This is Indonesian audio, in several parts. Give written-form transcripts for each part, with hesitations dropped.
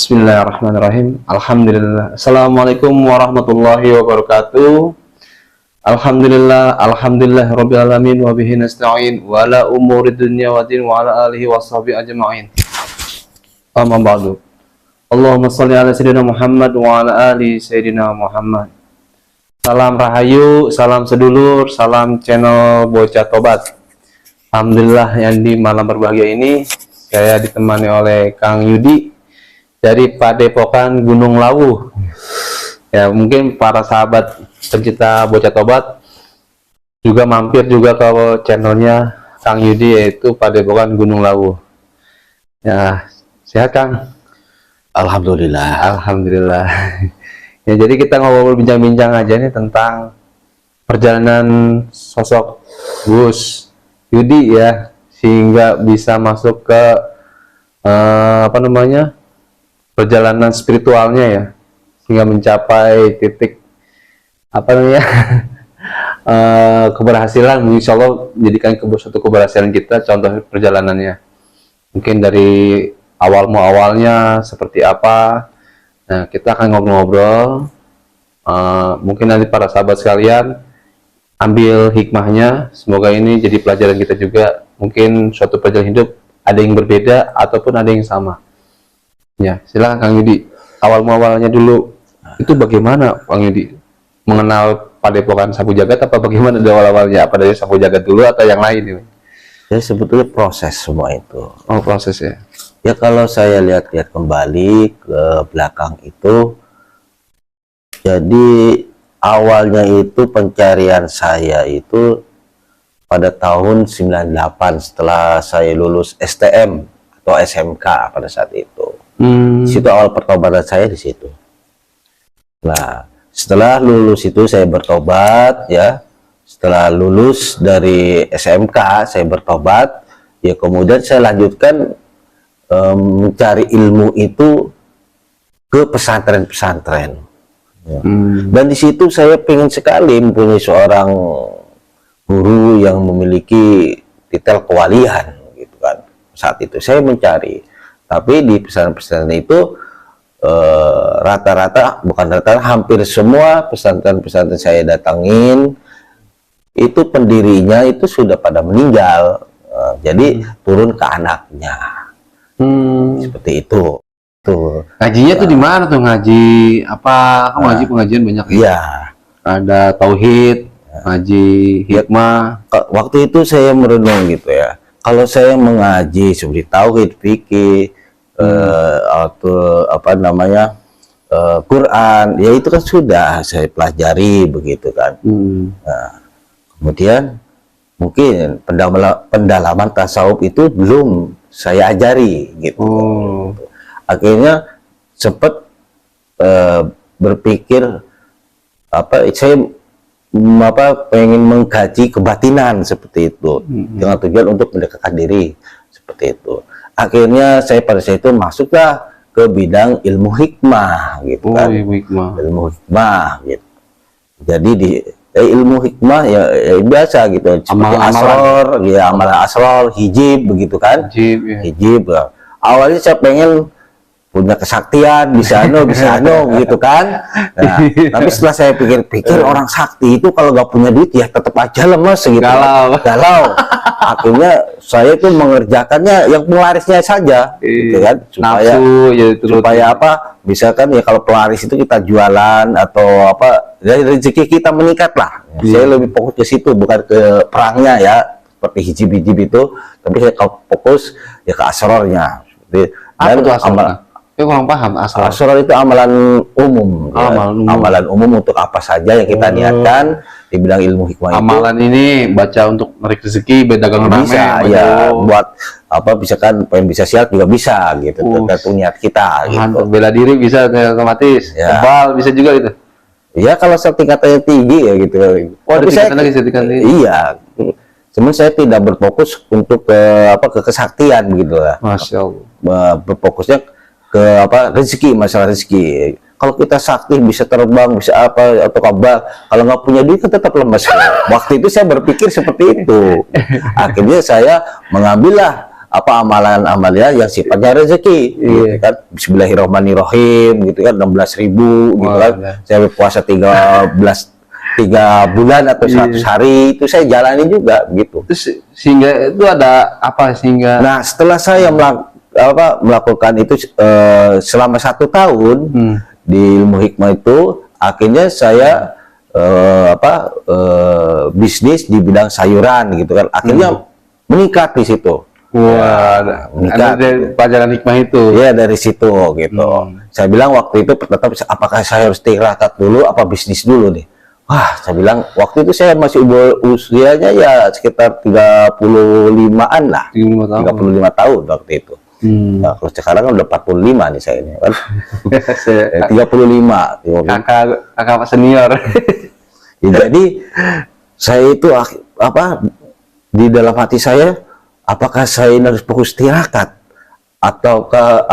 Bismillahirrahmanirrahim. Alhamdulillah. Assalamualaikum warahmatullahi wabarakatuh. Alhamdulillah alamin wa bihi nasta'in wa ala umuri dunya wa din wa ala alihi wa sahbihi ajma'in. Amma ba'du. Allahumma shalli ala sayyidina Muhammad wa ala ali sayyidina Muhammad. Salam rahayu, salam sedulur, salam channel Bocah Tobat. Alhamdulillah yang di malam berbahagia ini saya ditemani oleh Kang Yudi dari Padepokan Gunung Lawu. Ya, mungkin para sahabat pencinta Bocah Tobat juga mampir juga ke channelnya Kang Yudi, yaitu Padepokan Gunung Lawu. Ya, sehat Kang? Alhamdulillah. Alhamdulillah. Ya, jadi kita ngobrol bincang-bincang aja nih tentang perjalanan sosok Gus Yudi ya, sehingga bisa masuk ke perjalanan spiritualnya ya, sehingga mencapai titik keberhasilan. Insya Allah menjadikan suatu keberhasilan kita, contoh perjalanannya mungkin dari awalnya seperti apa. Nah, kita akan ngobrol-ngobrol, mungkin nanti para sahabat sekalian ambil hikmahnya, semoga ini jadi pelajaran kita juga. Mungkin suatu perjalanan hidup ada yang berbeda ataupun ada yang sama. Ya, silakan Kang Yudi. Awalnya dulu itu bagaimana Kang Yudi mengenal Padepokan Sapu Jagat, apa bagaimana dari awal-awalnya? Apa dari Sapu Jagat dulu atau yang lain? Ya, sebetulnya proses semua itu. Oh, proses ya. Ya, kalau saya lihat-lihat kembali ke belakang itu, jadi awalnya itu pencarian saya itu pada tahun 98 setelah saya lulus STM atau SMK pada saat itu. Di situ awal pertobatan saya di situ. Nah, setelah lulus itu saya bertobat ya. Setelah lulus dari SMK saya bertobat, ya kemudian saya lanjutkan mencari ilmu itu ke pesantren-pesantren. Ya. Dan di situ saya pengen sekali mempunyai seorang guru yang memiliki titel kewalian gitu kan. Saat itu saya mencari. Tapi di pesantren itu hampir semua pesantren-pesantren saya datangin itu pendirinya itu sudah pada meninggal. Jadi turun ke anaknya. Seperti itu. Tuh. Ngajinya tuh di mana tuh, ngaji apa? Kan ngaji pengajian banyak ya. Iya. Ada tauhid, ngaji hikmah. Waktu itu saya merenung gitu ya. Kalau saya mengaji seperti tauhid, fikih, Quran, ya itu kan sudah saya pelajari begitu kan. Nah, kemudian mungkin pendalaman tasawuf itu belum saya ajari gitu. Akhirnya sempat berpikir saya pengen mengkaji kebatinan seperti itu dengan tujuan untuk mendekatkan diri seperti itu. Akhirnya saya pada saat itu masuklah ke bidang ilmu hikmah gitu kan. Ilmu hikmah gitu. Jadi di ilmu hikmah ya biasa gitu, seperti asror ya, amalan asror, hijib begitu kan. Hijib ya. Awalnya saya pengen punya kesaktian, bisa gitu kan. Nah, tapi setelah saya pikir-pikir, orang sakti itu kalau nggak punya duit ya tetap aja lemes gitu. Galau. Akhirnya saya itu mengerjakannya yang pelarisnya saja gitu kan, supaya misalkan ya kalau pelaris itu kita jualan atau dari rezeki kita meningkat lah. Saya lebih fokus ke situ, bukan ke perangnya ya seperti hijib-hijib itu, tapi saya fokus ya ke asrornya. Dan kurang paham asrar itu amalan umum. Amalan umum untuk apa saja yang kita niatkan di bidang ilmu hikmah. Amalan ini baca untuk menarik rezeki, berdagang bisa ya, buat misalkan pengen bisa silat juga bisa gitu, tergantung niat kita gitu. Bela diri bisa otomatis, kebal bisa juga gitu. Iya, kalau tingkatannya tinggi ya gitu. Tapi tingkatan iya. Cuman saya tidak berfokus untuk ke kesaktian gitu lah. Masya Allah. Berfokusnya ke rezeki, masalah rezeki. Kalau kita sakti bisa terbang, bisa atau kabel, kalau nggak punya duit kan tetap lemes. Waktu itu saya berpikir seperti itu. Akhirnya saya mengambillah apa amalan-amalnya yang sifatnya rezeki, gitu kan. Bismillahirrahmanirrahim, gitu kan, 16.000, gitu kan. Saya puasa 3 bulan atau 100 hari itu saya jalani juga, gitu. Terus sehingga itu ada apa sehingga? Nah, setelah saya melakukan itu selama 1 tahun di ilmu hikmah itu, akhirnya saya bisnis di bidang sayuran, gitu kan. Akhirnya meningkat di situ. Wah, ada dari pelajaran hikmah itu. Ya, dari situ, gitu. Saya bilang waktu itu tetap, apakah saya harus tirakat dulu apa bisnis dulu nih? Wah, saya bilang waktu itu saya masih usianya ya sekitar 35-an lah. 35 tahun waktu itu. Nah, kalau sekarang kan udah 45 nih saya ini kan. 35. Kakak senior. Ya, jadi saya itu di dalam hati saya, apakah saya ini harus fokus tirakat ataukah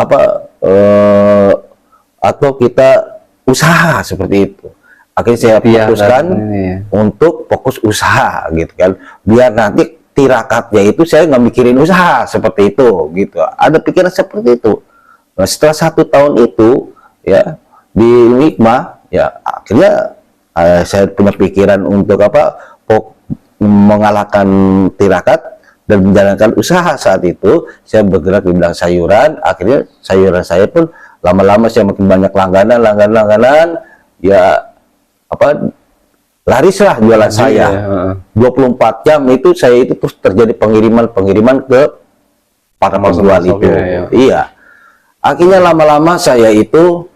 atau kita usaha seperti itu. Akhirnya saya fokuskan untuk fokus usaha, gitu kan, biar nanti tirakatnya itu saya nggak mikirin usaha seperti itu, gitu. Ada pikiran seperti itu. Nah, setelah 1 tahun itu ya di hikmah, ya akhirnya saya punya pikiran untuk mengalahkan tirakat dan menjalankan usaha. Saat itu saya bergerak di bidang sayuran. Akhirnya sayuran saya pun lama-lama saya makin banyak langganan, ya larislah jualan saya. 24 jam itu saya itu terus terjadi pengiriman ke para penjual itu. Iya. Akhirnya lama-lama saya itu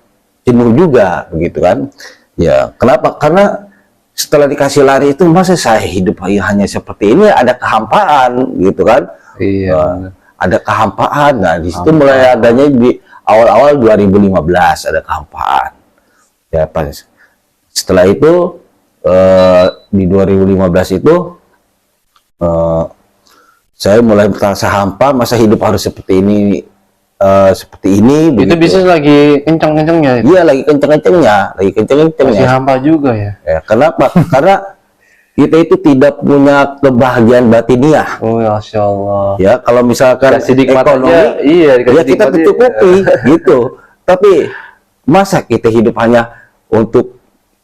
jenuh juga, begitu kan. Ya, kenapa? Karena setelah dikasih lari itu, masa saya hidup hanya seperti ini, ada kehampaan, gitu kan. Iya. Ada kehampaan. Nah, di situ mulai adanya di awal-awal 2015 ada kehampaan. Ya, setelah itu di 2015 itu saya mulai merasa hampa, masa hidup harus seperti ini, itu begitu. bisnis lagi kencang-kencangnya. Iya, lagi kencang-kencangnya. Masih hampa juga ya. Kenapa? Karena kita itu tidak punya kebahagiaan batiniah. Oh, ya, Masya Allah. Ya, kalau misalkan ekonomi, ya kita tercukupi, gitu. Tapi masa kita hidup hanya untuk,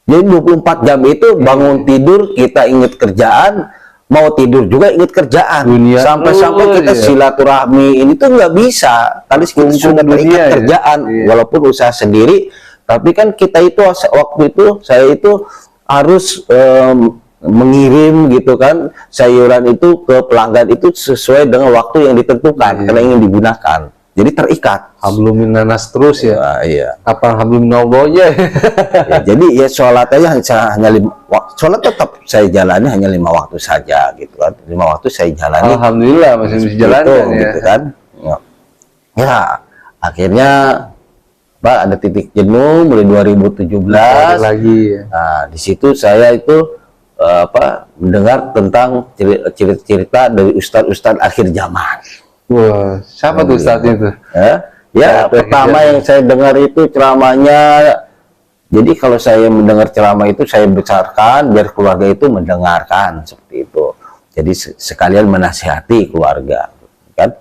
jadi 24 jam itu bangun tidur kita ingat kerjaan, mau tidur juga ingat kerjaan. Sampai-sampai kita silaturahmi ini tuh nggak bisa. Tadi kita sudah terikat kerjaan, walaupun usaha sendiri, tapi kan kita itu waktu itu saya itu harus mengirim, gitu kan, sayuran itu ke pelanggan itu sesuai dengan waktu yang ditentukan karena ingin digunakan. Jadi terikat. Hablum minannas terus ya. Iya. Kapan hablum minallahnya? Ya, jadi ya sholat aja hanya 5 waktu. Sholat tetap saya jalani hanya 5 waktu saja, gitu kan. 5 waktu saya jalani. Alhamdulillah masih bisa jalan ya. Gitu kan. Ya, akhirnya ada titik jenuh mulai 2017 lagi. Nah, di situ saya itu mendengar tentang cerita dari ustadz akhir zaman. Wah, siapa tuh saat itu? Ya, pertama yang saya dengar itu ceramahnya. Jadi kalau saya mendengar ceramah itu saya besarkan biar keluarga itu mendengarkan, seperti itu. Jadi sekalian menasihati keluarga, kan.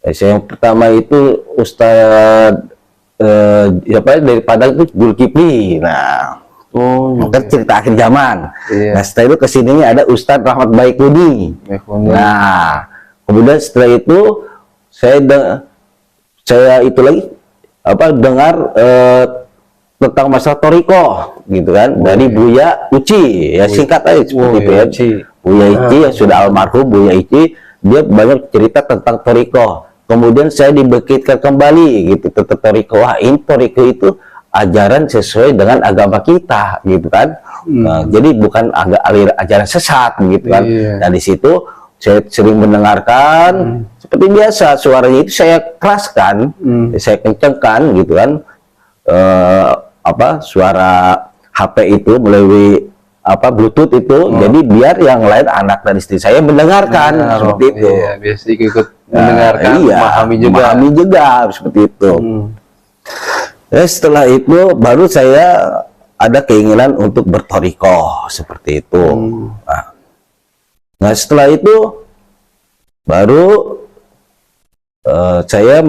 Yang pertama itu Ustadz dari Padang itu Zulkifli. Nah, kan cerita akhir zaman. Nah, setelah itu kesininya ada Ustadz Rahmat Baikuni. Nah, kemudian setelah itu saya itu lagi dengar tentang masalah Toriko, gitu kan, dari Buya Uci, ya singkat aja seperti itu ya. Buya Uci yang sudah almarhum, Buya Uci, dia banyak cerita tentang Toriko. Kemudian saya dibangkitkan kembali, gitu, tentang Toriko. Wah, ini Toriko itu ajaran sesuai dengan agama kita, gitu kan. Nah, jadi bukan ajaran sesat, gitu kan. Nah, di situ saya sering mendengarkan, seperti biasa suaranya itu saya keraskan, saya kencangkan, gitu kan, suara HP itu melalui Bluetooth itu, jadi biar yang lain, anak dan istri saya mendengarkan, seperti itu. Iya, biasa ikut mendengarkan, memahami juga seperti itu. Setelah itu baru saya ada keinginan untuk bertoriko, seperti itu. Nah, setelah itu baru saya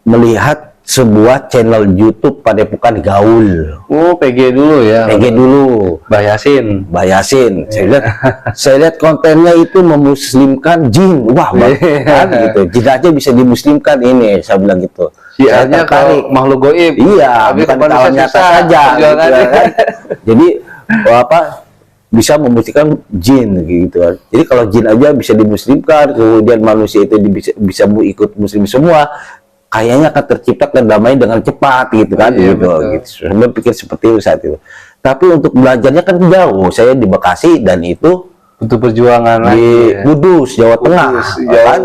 melihat sebuah channel YouTube Padepokan Gaul. Oh, PG dulu ya. PG dulu. Bayasin. Bayasin. Saya lihat kontennya itu memuslimkan jin. Wah, kan gitu. Jin aja bisa dimuslimkan ini, saya bilang gitu. Siarnya kalau makhluk goib. Iya, bukan kalau nyata saja. Gitu, kan. Jadi bisa memuslimkan jin gitu kan. Jadi kalau jin aja bisa dimuslimkan, kemudian manusia itu bisa ikut muslim semua, kayaknya akan tercipta kedamaian dengan cepat gitu kan. Iya, gitu. Saya pikir seperti itu saat itu. Tapi untuk belajarnya kan jauh. Saya di Bekasi dan itu untuk perjuangan di Kudus, Jawa Tengah, kan?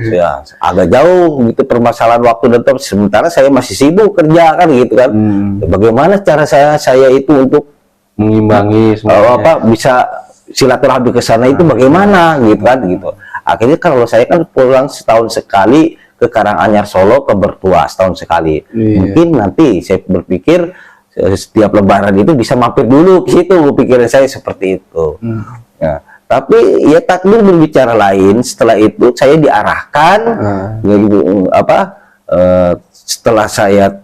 Ya, agak jauh gitu permasalahan waktu dan tempat. Sementara saya masih sibuk kerja kan gitu kan. Bagaimana cara saya itu untuk mengimbangi semuanya. bisa silaturahmi ke sana itu bagaimana gitu kan gitu. Akhirnya kalau saya kan pulang setahun sekali ke Karanganyar Solo ke Bertua setahun sekali. Mungkin nanti saya berpikir setiap lebaran itu bisa mampir dulu ke situ, pikiran saya seperti itu. Ya, tapi ya takdir berbicara lain. Setelah itu saya diarahkan gitu, setelah saya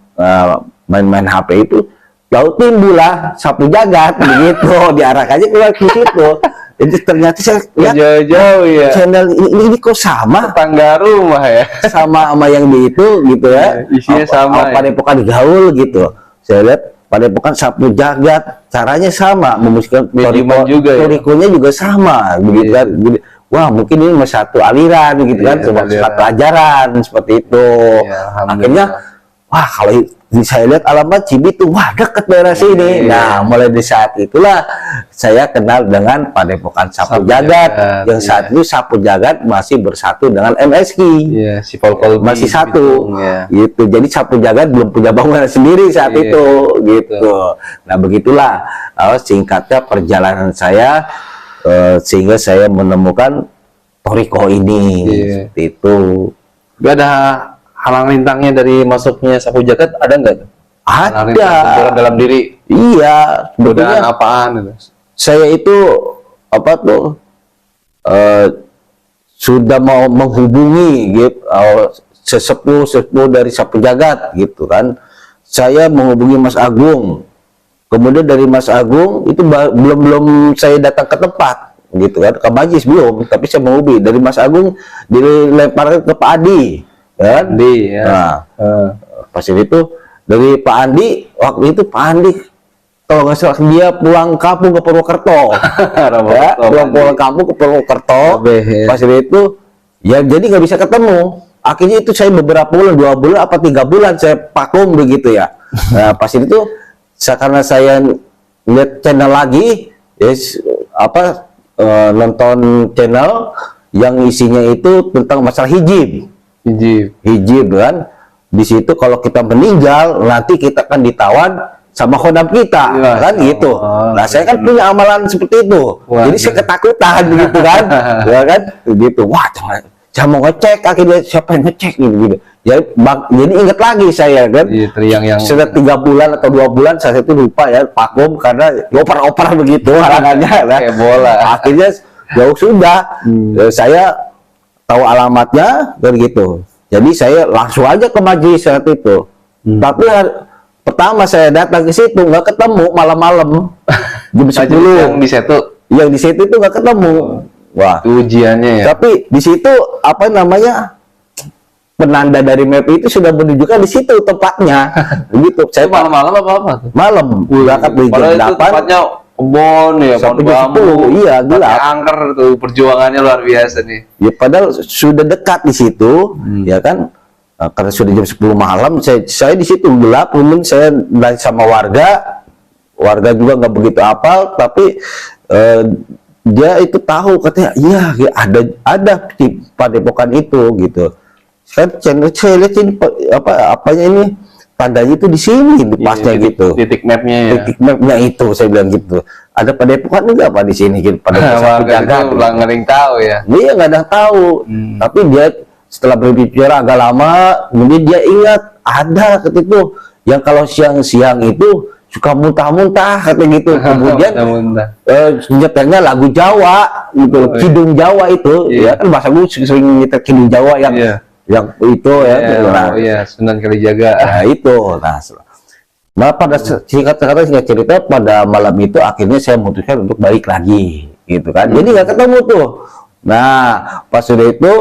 main-main HP itu lalu timbullah Sapu Jagat begitu, diarahkannya keluar ke situ. Jadi ternyata saya lihat jauh-jauh ya. Channel ini kok sama tetangga rumah ya. sama yang di itu gitu ya. Isinya sama. Padepokan Gaul gitu. Saya lihat Padepokan Sapu Jagat caranya sama, memusikkan torikonya juga sama begitu kan. Wah, mungkin ini satu aliran gitu kan, satu pelajaran seperti itu. Akhirnya wah, kalau saya lihat alamat Cibitung, wah dekat daerah sini. Nah, mulai di saat itulah saya kenal dengan Padepokan Sapu Jagat. Yang saat itu Sapu Jagat masih bersatu dengan MSQ. Si Polkol masih satu. Gitu. Jadi Sapu Jagat belum punya bangunan sendiri saat itu. Gitu. Nah, begitulah singkatnya perjalanan saya sehingga saya menemukan Toriko ini. Seperti itu. Gak ada halang rintangnya dari masuknya Sapu Jagat, ada nggak? Ada dalam diri. Iya, godaan apaan itu? Saya itu sudah mau menghubungi gitu, sesepuh dari Sapu Jagat gitu kan. Saya menghubungi Mas Agung. Kemudian dari Mas Agung itu belum saya datang ke tempat gitu kan, ke majlis belum, tapi saya menghubungi dari Mas Agung, dilempar ke Pak Adi. Kan? Nah, pas itu dari Pak Andi, waktu itu Pak Andi kalau nggak salah dia pulang kampung ke Purwokerto. pulang kampung ke Purwokerto. Pas itu ya jadi nggak bisa ketemu. Akhirnya itu saya beberapa bulan, 2 bulan apa 3 bulan saya vakum begitu ya. Nah, pas itu karena saya lihat channel lagi, nonton channel yang isinya itu tentang masalah hijib kan. Di situ kalau kita meninggal nanti kita akan ditawan sama khodam kita kan gitu. Nah, saya kan punya amalan seperti itu. Jadi saya ketakutan gitu kan. Ya kan gitu. Wah, jangan mau ngecek, akhirnya siapa yang ngecek gitu. Jadi ingat lagi saya kan. Sudah 3 bulan atau 2 bulan saya itu lupa ya, vakum karena oper-oper begitu halangannya kan. Kayak bola. Akhirnya jauh sudah saya tahu alamatnya dan gitu. Jadi saya langsung aja ke majelis saat itu. Tapi pertama saya datang ke situ nggak ketemu, malam-malam jam 10. Yang di situ itu nggak ketemu. Wah, itu ujiannya ya. Tapi di situ penanda dari map itu sudah menunjukkan di situ tempatnya. Begitu. Saya malam-malam apa tuh? Malam. Berangkat dari jam 8. Tempatnya kebon ya, sampai jam 10, iya gelap. Angker tuh, perjuangannya luar biasa nih. Ya padahal sudah dekat di situ, ya kan? Nah, karena sudah jam 10 malam, saya di situ gelap, kemudian saya dan sama warga juga nggak begitu apal, tapi dia itu tahu katanya, iya ada di Padepokan itu gitu. Saya lihat ini apanya ini. Tandanya itu di sini pasnya gitu. Titik mapnya ya. Titik mapnya itu saya bilang gitu. Ada Padepokan enggak Pak di sini gitu. Padepokan Jagat. Nggak ada yang tahu ya. Dia nggak ada yang tahu. Tapi dia setelah berbicara agak lama, kemudian dia ingat ada ketika itu yang kalau siang-siang itu suka muntah-muntah katanya gitu. Kemudian nyetelnya lagu Jawa gitu, Kidung Jawa itu. Ya kan bahasa gue sering nyetel Kidung Jawa yang yang itu ya. Nah, Oh iya, Sunan Kalijaga. nah itu. Nah pada singkat cerita pada malam itu akhirnya saya memutuskan untuk balik lagi, gitu kan. Jadi nggak ketemu tuh. Nah pas sudah itu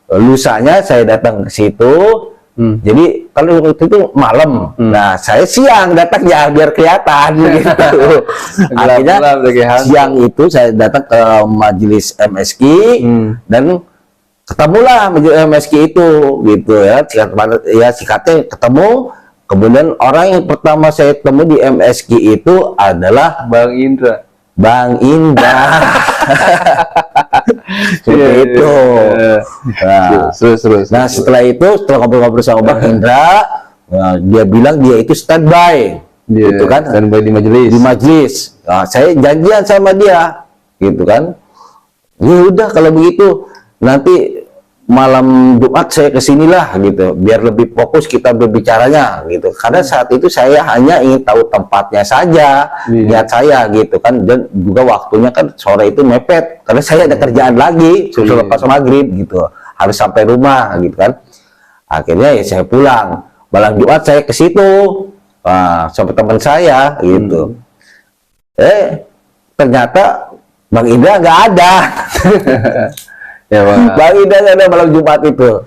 lusanya saya datang ke situ. Jadi kalau waktu itu malam, nah saya siang datang ya biar kelihatan gitu. Akhirnya siang itu saya datang ke majelis MSQ dan ketemulah majelis MSQ itu, gitu ya. Sikatnya ketemu. Kemudian orang yang pertama saya temui di MSQ itu adalah Bang Indra. Bang Indra. Seperti itu. Nah, setelah itu, setelah ngobrol-ngobrol sama Bang Indra, dia bilang dia itu standby, gitu kan? Standby di majelis. Di majelis. Nah, saya janjian sama dia, gitu kan? Ya udah kalau begitu, nanti malam Jumat saya kesinilah, gitu, biar lebih fokus kita berbicaranya, gitu. Karena saat itu saya hanya ingin tahu tempatnya saja, niat saya, gitu kan. Dan juga waktunya kan sore itu mepet, karena saya ada kerjaan lagi selepas maghrib, gitu, harus sampai rumah, gitu kan. Akhirnya ya saya pulang. Malam Jumat saya ke situ, sama teman saya, gitu. Ternyata Bang Indra nggak ada. Ya, Bang Indra ada malam Jumat itu.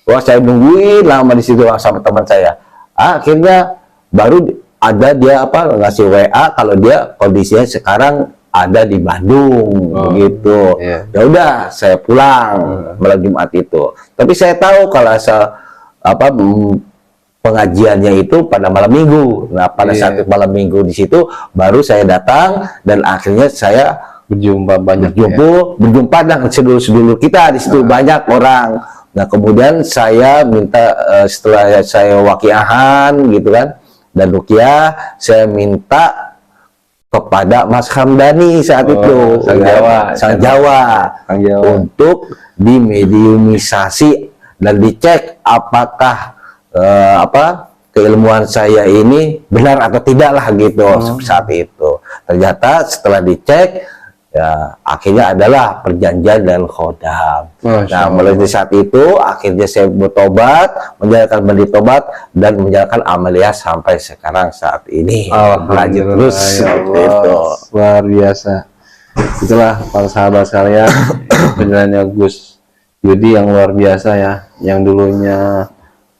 Wah, saya nungguin lama di situ sama teman saya. Akhirnya baru ada dia ngasih WA kalau dia kondisinya sekarang ada di Bandung, gitu. Ya udah, saya pulang malam Jumat itu. Tapi saya tahu kalau pengajiannya itu pada malam Minggu. Nah, pada saat malam Minggu di situ baru saya datang dan akhirnya saya berjumpa dengan sedulur-sedulur kita di situ, banyak orang. Nah kemudian saya minta setelah saya wakiahan, gitu kan, dan ruqyah, saya minta kepada Mas Hamdani saat itu, Sang Jawa, untuk dimediumisasi dan dicek apakah keilmuan saya ini benar atau tidak lah, gitu. Saat itu ternyata setelah dicek, ya akhirnya adalah perjanjian dan khodam. Nah mulai dari saat itu akhirnya saya bertobat, menjalankan mandi tobat dan menjalankan amaliyah sampai sekarang saat ini. Lanjut terus, itu luar biasa. Itulah para sahabat sekalian, penjelasannya Gus Yudi yang luar biasa ya, yang dulunya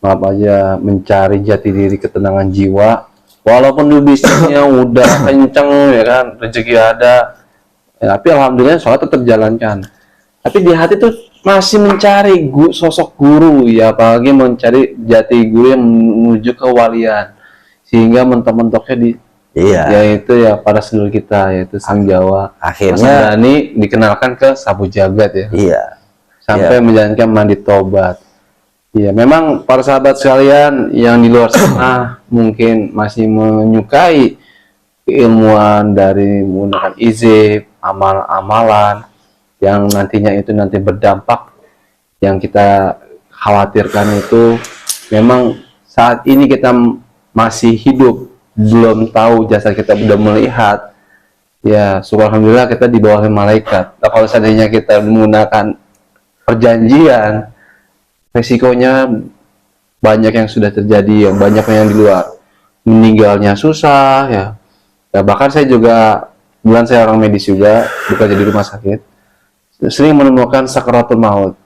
maaf aja mencari jati diri, ketenangan jiwa, walaupun di bisnisnya udah kenceng ya kan, rezeki ada. Ya, tapi alhamdulillah sholat tetap jalankan. Tapi di hati tuh masih mencari sosok guru, ya apalagi mencari jati guru yang menuju kewalian, sehingga mentok-mentoknya yaitu ya para sedulur kita, yaitu Sang Jawa. Akhirnya ini dikenalkan ke Sabu Jagat ya. Sampai menjalankan mandi tobat. Iya, memang para sahabat sekalian yang di luar sana mungkin masih menyukai keilmuan dari menggunakan izib, amalan yang nantinya itu nanti berdampak, yang kita khawatirkan itu memang saat ini kita masih hidup, belum tahu jasad kita sudah melihat, ya subhanallah kita di bawah malaikat. Nah, kalau seandainya kita menggunakan perjanjian, resikonya banyak yang sudah terjadi, yang banyak yang di luar, meninggalnya susah ya. Ya bahkan saya juga, saya orang medis juga, bekerja di rumah sakit, sering menemukan sakaratul maut.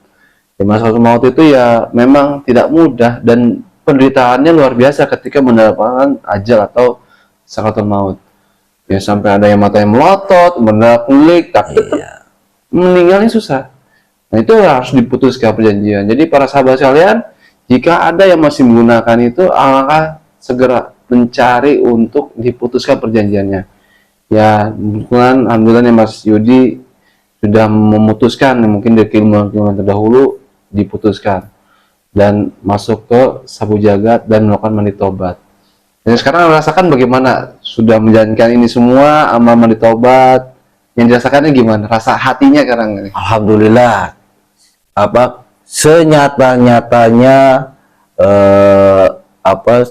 Ya, sakaratul maut itu ya memang tidak mudah dan penderitaannya luar biasa ketika mendapatkan ajal atau sakaratul maut. Ya sampai ada yang matanya melotot, mendadak kulik, tapi meninggalnya susah. Nah itu harus diputuskan perjanjian. Jadi para sahabat sekalian, jika ada yang masih menggunakan itu, alangkah segera mencari untuk diputuskan perjanjiannya. Ya, kebetulan alhamdulillah Mas Yudi sudah memutuskan, mungkin dari keilmuan terdahulu diputuskan dan masuk ke Sabu Jagat dan melakukan mandi tobat. Dan sekarang rasakan bagaimana sudah menjalankan ini semua, amal mandi tobat, yang dirasakannya gimana? Rasa hatinya sekarang ini? Alhamdulillah, senyata-nyatanya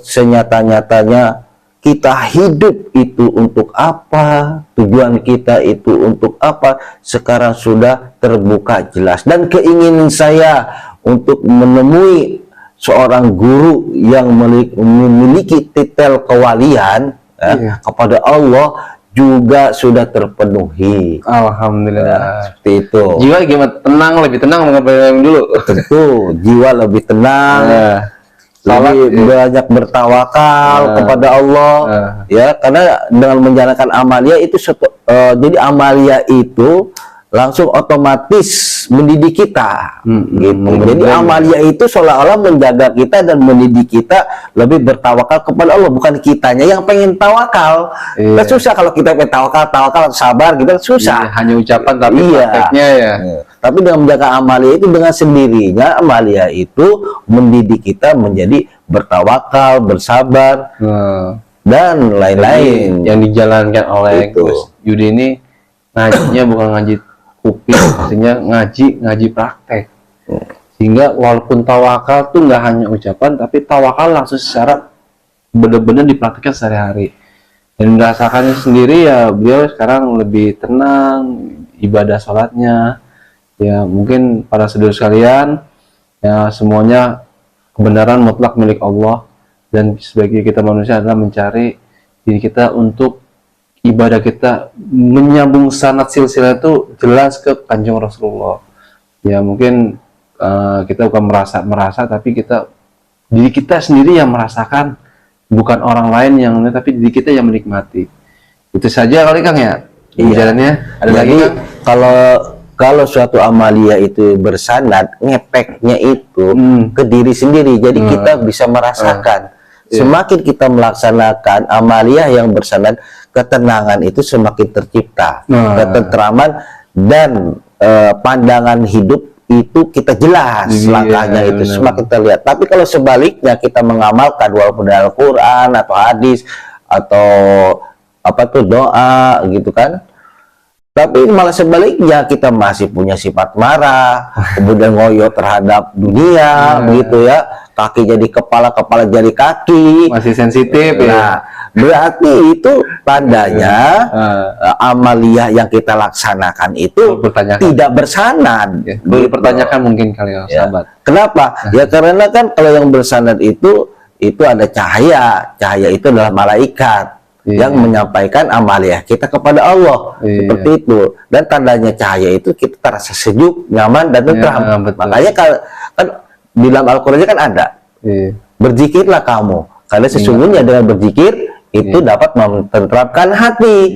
senyata-nyatanya kita hidup itu untuk apa, tujuan kita itu untuk apa, sekarang sudah terbuka jelas. Dan keinginan saya untuk menemui seorang guru yang memiliki titel kewalian Iya. kepada Allah juga sudah terpenuhi. Alhamdulillah. Seperti itu. Jiwa gimana? Tenang, lebih tenang yang dulu. Tentu jiwa lebih tenang, lebih banyak bertawakal kepada Allah, ya, karena dengan menjalankan amalia itu jadi amalia itu langsung otomatis mendidik kita, gitu. Jadi amalia itu seolah-olah menjaga kita dan mendidik kita lebih bertawakal kepada Allah, bukan kitanya yang pengen tawakal. Iya. Kan susah kalau kita pengen tawakal, sabar, kita susah. Iya, hanya ucapan tapi prakteknya ya. Tapi dengan menjaga amalia itu dengan sendirinya amalia itu mendidik kita menjadi bertawakal, bersabar, dan lain-lain. Yang dijalankan oleh Itu. Gus Yudi ini ngajinya bukan ngaji kuping, maksudnya ngaji praktek. Sehingga walaupun tawakal tuh nggak hanya ucapan, tapi tawakal langsung secara benar-benar dipraktikkan sehari-hari. Dan merasakannya sendiri ya, beliau sekarang lebih tenang ibadah sholatnya. Ya mungkin para saudara sekalian, ya semuanya kebenaran mutlak milik Allah, dan sebagai kita manusia adalah mencari diri kita untuk ibadah kita menyambung sanad silsilah itu jelas ke Kanjeng Rasulullah. Ya mungkin kita bukan merasa tapi diri kita sendiri yang merasakan, bukan orang lain yang, tapi diri kita yang menikmati. Itu saja kali Kang ya pembicaranya. Ada Jadi, lagi Kang? kalau suatu amalia itu bersanad, ngepeknya itu ke diri sendiri. Jadi kita bisa merasakan. Semakin kita melaksanakan amalia yang bersanad, ketenangan itu semakin tercipta, ketentraman dan pandangan hidup itu kita jelas, langkahnya itu semakin terlihat. Tapi kalau sebaliknya kita mengamalkan walaupun dari Al-Quran atau hadis atau apa tuh doa gitu kan, tapi malah sebaliknya kita masih punya sifat marah, kemudian ngoyo terhadap dunia, begitu ya, kaki jadi kepala, kepala jadi kaki, Masih sensitif ya. nah berarti itu tandanya amalia yang kita laksanakan itu tidak bersanad. Boleh pertanyakan mungkin kali ya, sahabat. Kenapa? Ya karena kan kalau yang bersanad itu ada cahaya itu adalah malaikat yang menyampaikan amalia kita kepada Allah, seperti itu. Dan tandanya cahaya itu kita terasa sejuk, nyaman dan tentram. Makanya kan di dalam Al-Qur'an kan ada, berzikirlah kamu, karena sesungguhnya dengan berzikir itu dapat menenteramkan hati.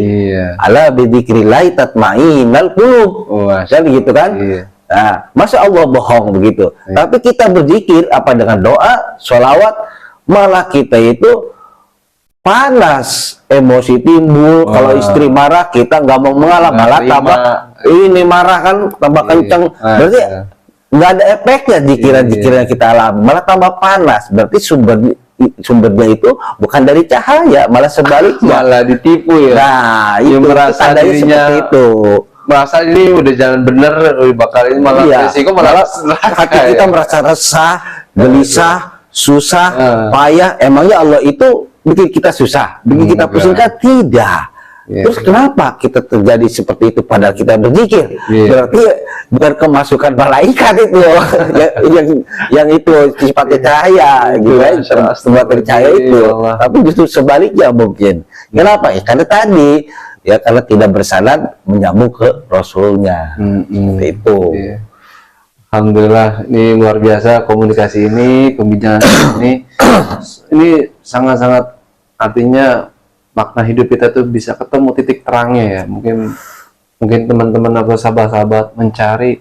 Ala bidzikrillah tatmainnul qulub. Kan gitu kan? Nah, masa Allah bohong begitu? Tapi kita berzikir apa dengan doa, sholawat, malah kita itu panas, emosi timbul. Kalau istri marah kita nggak mau mengalah, malah tambah ini marah kan, tambah kenceng. Berarti nggak ada efeknya jikiran-jikiran kita alami, malah tambah panas. Berarti sumbernya itu bukan dari cahaya, malah sebaliknya, malah ditipu ya. Nah, itu merasa tandanya dirinya seperti itu. Merasa ini udah jalan bener, bakal ini malah resiko malah hati kita merasa resah, gelisah, susah, payah. Emangnya Allah itu bikin kita susah, bikin kita pusing kan? Tidak. Terus kenapa kita terjadi seperti itu padahal kita berzikir? Berarti bukan kemasukan malaikat itu yang itu sifatnya cahaya gitu kan, sifatnya cahaya itu, tapi justru sebaliknya mungkin. Kenapa? Ya karena tadi ya, karena tidak bersanad menyambung ke Rasulnya. Itu. Alhamdulillah, ini luar biasa komunikasi ini, pembicaraan ini sangat-sangat, artinya makna hidup kita tuh bisa ketemu titik terangnya ya. Mungkin teman-teman atau sahabat-sahabat mencari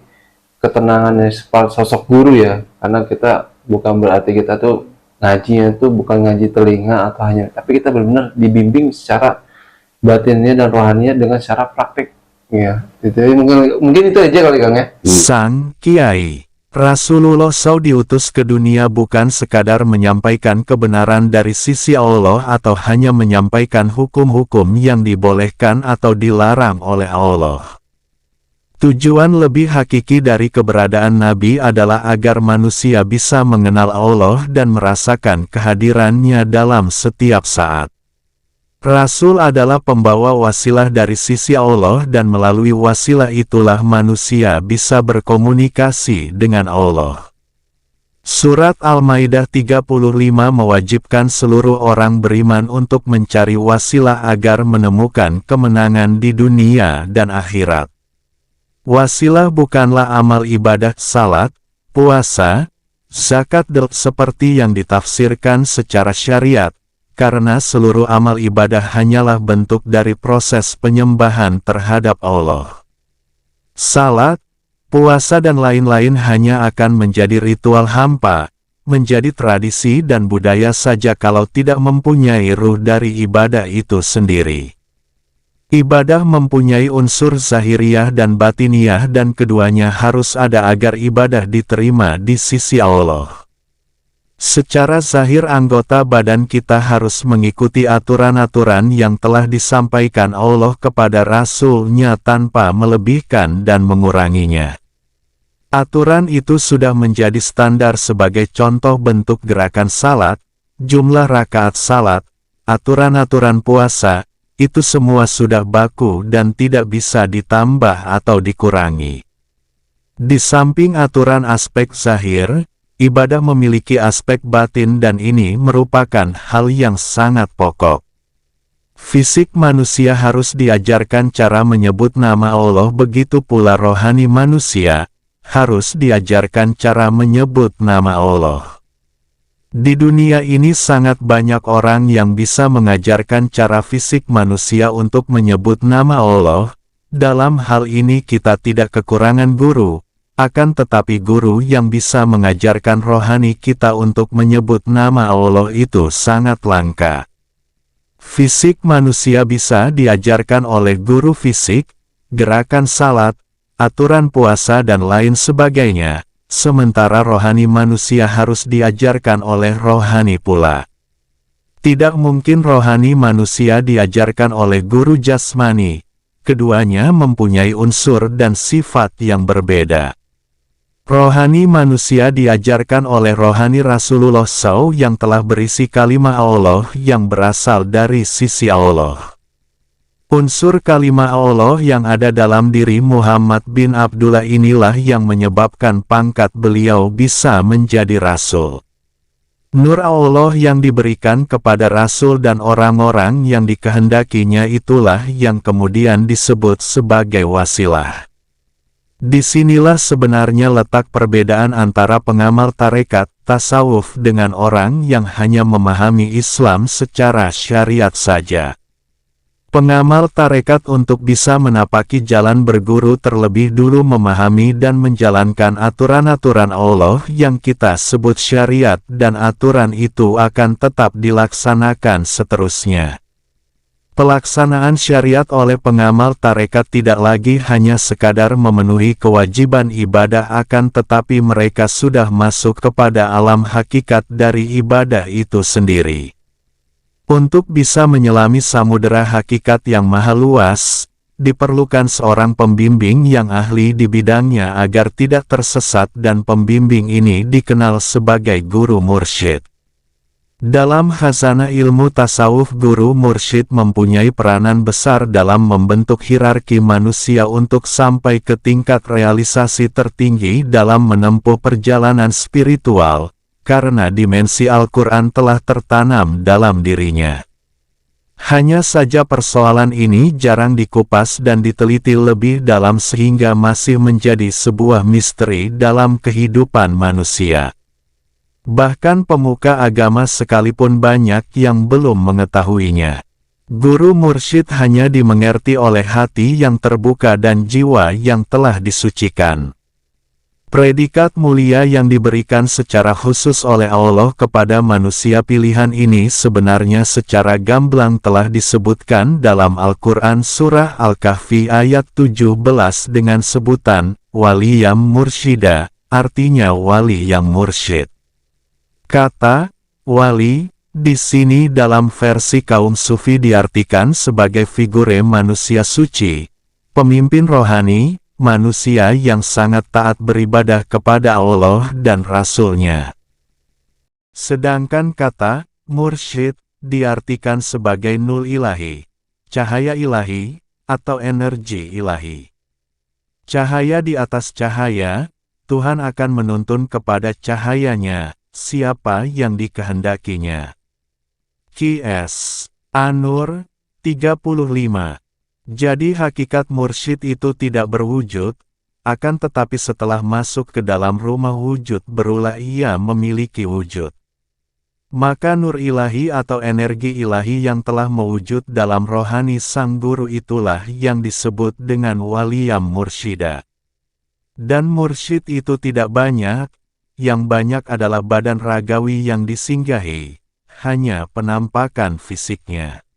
ketenangannya sosok guru ya, karena kita bukan berarti kita tuh ngajinya tuh bukan ngaji telinga atau hanya, tapi kita benar-benar dibimbing secara batinnya dan rohaninya dengan secara praktik ya. Itu mungkin itu aja kali Kang ya. Sang Kiai Rasulullah SAW diutus ke dunia bukan sekadar menyampaikan kebenaran dari sisi Allah atau hanya menyampaikan hukum-hukum yang dibolehkan atau dilarang oleh Allah. Tujuan lebih hakiki dari keberadaan Nabi adalah agar manusia bisa mengenal Allah dan merasakan kehadirannya dalam setiap saat. Rasul adalah pembawa wasilah dari sisi Allah dan melalui wasilah itulah manusia bisa berkomunikasi dengan Allah. Surat Al-Maidah 35 mewajibkan seluruh orang beriman untuk mencari wasilah agar menemukan kemenangan di dunia dan akhirat. Wasilah bukanlah amal ibadah salat, puasa, zakat seperti yang ditafsirkan secara syariat, karena seluruh amal ibadah hanyalah bentuk dari proses penyembahan terhadap Allah. Salat, puasa dan lain-lain hanya akan menjadi ritual hampa, menjadi tradisi dan budaya saja kalau tidak mempunyai ruh dari ibadah itu sendiri. Ibadah mempunyai unsur zahiriyah dan batiniyah dan keduanya harus ada agar ibadah diterima di sisi Allah. Secara zahir anggota badan kita harus mengikuti aturan-aturan yang telah disampaikan Allah kepada Rasul-Nya tanpa melebihkan dan menguranginya. Aturan itu sudah menjadi standar sebagai contoh bentuk gerakan salat, jumlah rakaat salat, aturan-aturan puasa, itu semua sudah baku dan tidak bisa ditambah atau dikurangi. Di samping aturan aspek zahir, ibadah memiliki aspek batin dan ini merupakan hal yang sangat pokok. Fisik manusia harus diajarkan cara menyebut nama Allah, begitu pula rohani manusia harus diajarkan cara menyebut nama Allah. Di dunia ini sangat banyak orang yang bisa mengajarkan cara fisik manusia untuk menyebut nama Allah. Dalam hal ini kita tidak kekurangan guru, akan tetapi guru yang bisa mengajarkan rohani kita untuk menyebut nama Allah itu sangat langka. Fisik manusia bisa diajarkan oleh guru fisik, gerakan salat, aturan puasa dan lain sebagainya. Sementara rohani manusia harus diajarkan oleh rohani pula. Tidak mungkin rohani manusia diajarkan oleh guru jasmani. Keduanya mempunyai unsur dan sifat yang berbeda. Rohani manusia diajarkan oleh rohani Rasulullah SAW yang telah berisi kalimah Allah yang berasal dari sisi Allah. Unsur kalimah Allah yang ada dalam diri Muhammad bin Abdullah inilah yang menyebabkan pangkat beliau bisa menjadi Rasul. Nur Allah yang diberikan kepada Rasul dan orang-orang yang dikehendakinya itulah yang kemudian disebut sebagai wasilah. Disinilah sebenarnya letak perbedaan antara pengamal tarekat, tasawuf dengan orang yang hanya memahami Islam secara syariat saja. Pengamal tarekat untuk bisa menapaki jalan berguru terlebih dulu memahami dan menjalankan aturan-aturan Allah yang kita sebut syariat dan aturan itu akan tetap dilaksanakan seterusnya. Pelaksanaan syariat oleh pengamal tarekat tidak lagi hanya sekadar memenuhi kewajiban ibadah akan tetapi mereka sudah masuk kepada alam hakikat dari ibadah itu sendiri. Untuk bisa menyelami samudera hakikat yang maha luas, diperlukan seorang pembimbing yang ahli di bidangnya agar tidak tersesat dan pembimbing ini dikenal sebagai guru mursyid. Dalam khazanah ilmu tasawuf guru mursyid mempunyai peranan besar dalam membentuk hierarki manusia untuk sampai ke tingkat realisasi tertinggi dalam menempuh perjalanan spiritual. Karena dimensi Al-Quran telah tertanam dalam dirinya. Hanya saja persoalan ini jarang dikupas dan diteliti lebih dalam sehingga masih menjadi sebuah misteri dalam kehidupan manusia. Bahkan pemuka agama sekalipun banyak yang belum mengetahuinya. Guru mursyid hanya dimengerti oleh hati yang terbuka dan jiwa yang telah disucikan. Predikat mulia yang diberikan secara khusus oleh Allah kepada manusia pilihan ini sebenarnya secara gamblang telah disebutkan dalam Al-Quran Surah Al-Kahfi ayat 17 dengan sebutan, Waliyam Mursyida, artinya wali yang mursyid. Kata, wali, di sini dalam versi kaum sufi diartikan sebagai figure manusia suci, pemimpin rohani, manusia yang sangat taat beribadah kepada Allah dan Rasul-Nya. Sedangkan kata mursyid diartikan sebagai nur ilahi, cahaya ilahi, atau energi ilahi. Cahaya di atas cahaya, Tuhan akan menuntun kepada cahayanya, siapa yang dikehendakinya. Qs. An-Nur 35. Jadi hakikat mursyid itu tidak berwujud, akan tetapi setelah masuk ke dalam rumah wujud berulah ia memiliki wujud. Maka nur ilahi atau energi ilahi yang telah mewujud dalam rohani sang guru itulah yang disebut dengan waliyam mursyida. Dan mursyid itu tidak banyak, yang banyak adalah badan ragawi yang disinggahi, hanya penampakan fisiknya.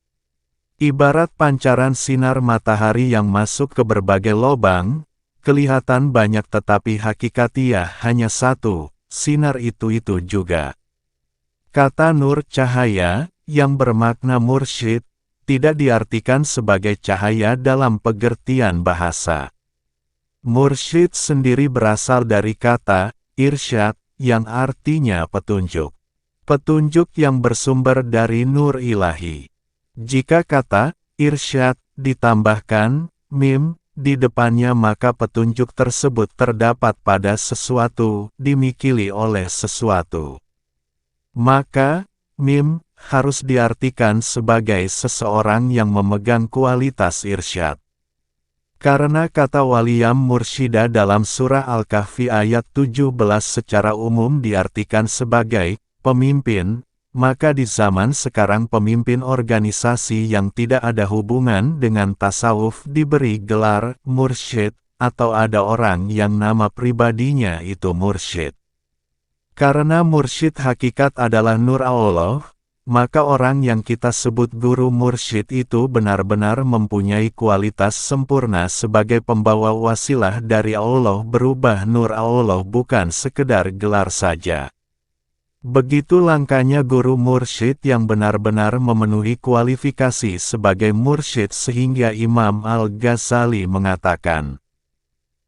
Ibarat pancaran sinar matahari yang masuk ke berbagai lobang, kelihatan banyak tetapi hakikatiah hanya satu, sinar itu juga. Kata nur cahaya, yang bermakna mursyid, tidak diartikan sebagai cahaya dalam pengertian bahasa. Mursyid sendiri berasal dari kata irsyad, yang artinya petunjuk. Petunjuk yang bersumber dari nur ilahi. Jika kata irsyad ditambahkan mim di depannya maka petunjuk tersebut terdapat pada sesuatu, dimikili oleh sesuatu. Maka, mim, harus diartikan sebagai seseorang yang memegang kualitas irsyad. Karena kata waliyam mursyida dalam surah Al-Kahfi ayat 17 secara umum diartikan sebagai pemimpin, maka di zaman sekarang pemimpin organisasi yang tidak ada hubungan dengan tasawuf diberi gelar mursyid, atau ada orang yang nama pribadinya itu mursyid. Karena mursyid hakikat adalah nur Allah, maka orang yang kita sebut guru mursyid itu benar-benar mempunyai kualitas sempurna sebagai pembawa wasilah dari Allah berubah nur Allah bukan sekedar gelar saja. Begitu langkahnya guru mursyid yang benar-benar memenuhi kualifikasi sebagai mursyid sehingga Imam Al-Ghazali mengatakan,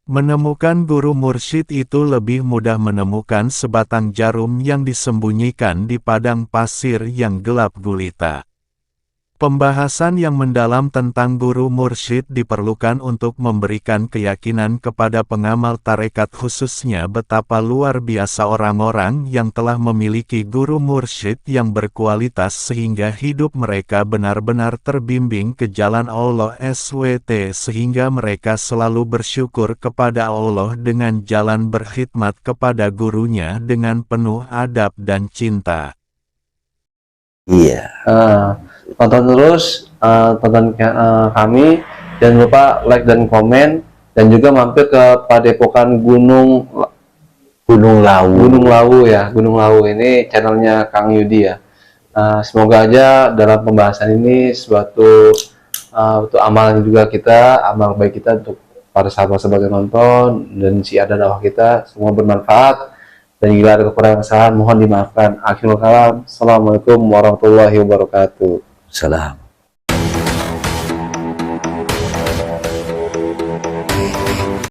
menemukan guru mursyid itu lebih mudah menemukan sebatang jarum yang disembunyikan di padang pasir yang gelap gulita. Pembahasan yang mendalam tentang guru mursyid diperlukan untuk memberikan keyakinan kepada pengamal tarekat khususnya betapa luar biasa orang-orang yang telah memiliki guru mursyid yang berkualitas sehingga hidup mereka benar-benar terbimbing ke jalan Allah SWT sehingga mereka selalu bersyukur kepada Allah dengan jalan berkhidmat kepada gurunya dengan penuh adab dan cinta. Iya. Tonton terus, tonton kami, jangan lupa like dan komen, dan juga mampir ke Padepokan Gunung Lawu ya, Gunung Lawu ini channelnya Kang Yudi ya. Semoga aja dalam pembahasan ini suatu amalan juga kita, amal baik kita untuk para sahabat-sahabat yang nonton dan si ada dakwah kita semua bermanfaat. Dan jika ada kekurangan kesalahan mohon dimaafkan. Akhirul kalam. Assalamualaikum warahmatullahi wabarakatuh. Salam.